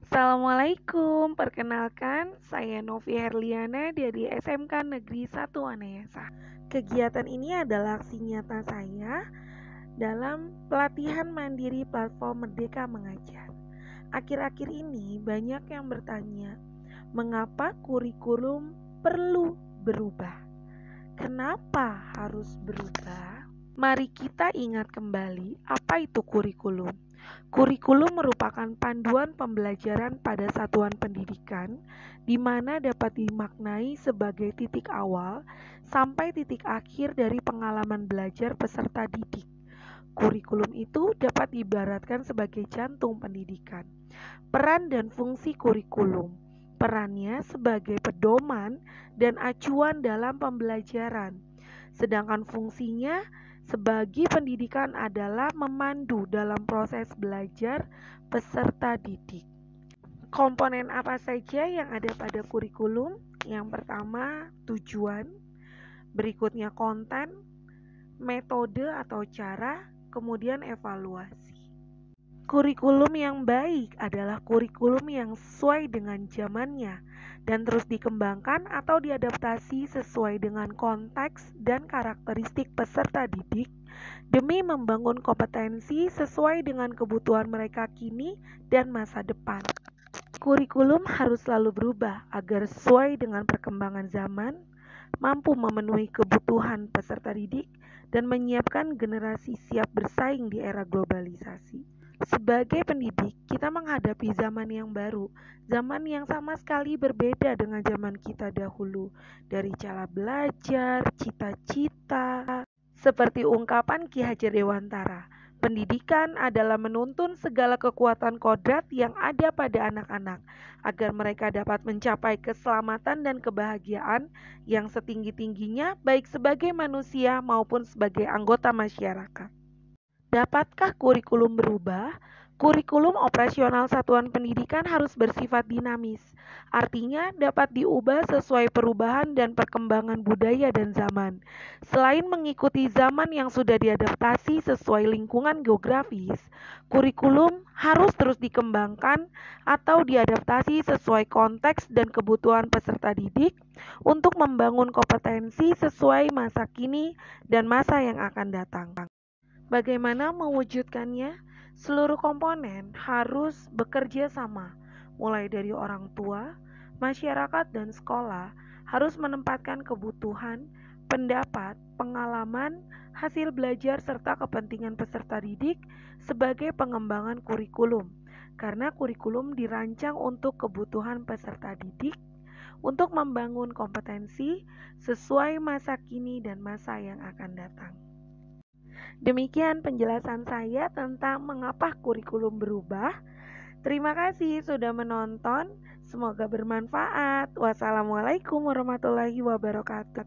Assalamualaikum, perkenalkan saya Novi Herliana dari SMK Negeri 1 Anayasa. Kegiatan ini adalah aksi nyata saya dalam pelatihan mandiri platform Merdeka Mengajar. Akhir-akhir ini banyak yang bertanya, mengapa kurikulum perlu berubah? Kenapa harus berubah? Mari kita ingat kembali apa itu kurikulum. Kurikulum merupakan panduan pembelajaran pada satuan pendidikan di mana dapat dimaknai sebagai titik awal sampai titik akhir dari pengalaman belajar peserta didik. Kurikulum itu dapat diibaratkan sebagai jantung pendidikan. Peran dan fungsi kurikulum. Perannya sebagai pedoman dan acuan dalam pembelajaran. Sedangkan fungsinya sebagai pendidikan adalah memandu dalam proses belajar peserta didik. Komponen apa saja yang ada pada kurikulum? Yang pertama, tujuan, berikutnya konten, metode atau cara, kemudian evaluasi. Kurikulum yang baik adalah kurikulum yang sesuai dengan zamannya dan terus dikembangkan atau diadaptasi sesuai dengan konteks dan karakteristik peserta didik demi membangun kompetensi sesuai dengan kebutuhan mereka kini dan masa depan. Kurikulum harus selalu berubah agar sesuai dengan perkembangan zaman, mampu memenuhi kebutuhan peserta didik, dan menyiapkan generasi siap bersaing di era globalisasi. Sebagai pendidik, kita menghadapi zaman yang baru, zaman yang sama sekali berbeda dengan zaman kita dahulu. Dari cara belajar, cita-cita, seperti ungkapan Ki Hajar Dewantara, pendidikan adalah menuntun segala kekuatan kodrat yang ada pada anak-anak, agar mereka dapat mencapai keselamatan dan kebahagiaan yang setinggi-tingginya baik sebagai manusia maupun sebagai anggota masyarakat. Dapatkah kurikulum berubah? Kurikulum operasional satuan pendidikan harus bersifat dinamis. Artinya dapat diubah sesuai perubahan dan perkembangan budaya dan zaman. Selain mengikuti zaman yang sudah diadaptasi sesuai lingkungan geografis, kurikulum harus terus dikembangkan atau diadaptasi sesuai konteks dan kebutuhan peserta didik untuk membangun kompetensi sesuai masa kini dan masa yang akan datang. Bagaimana mewujudkannya? Seluruh komponen harus bekerja sama, mulai dari orang tua, masyarakat, dan sekolah harus menempatkan kebutuhan, pendapat, pengalaman, hasil belajar, serta kepentingan peserta didik sebagai pengembangan kurikulum. Karena kurikulum dirancang untuk kebutuhan peserta didik untuk membangun kompetensi sesuai masa kini dan masa yang akan datang. Demikian penjelasan saya tentang mengapa kurikulum berubah. Terima kasih sudah menonton. Semoga bermanfaat. Wassalamualaikum warahmatullahi wabarakatuh.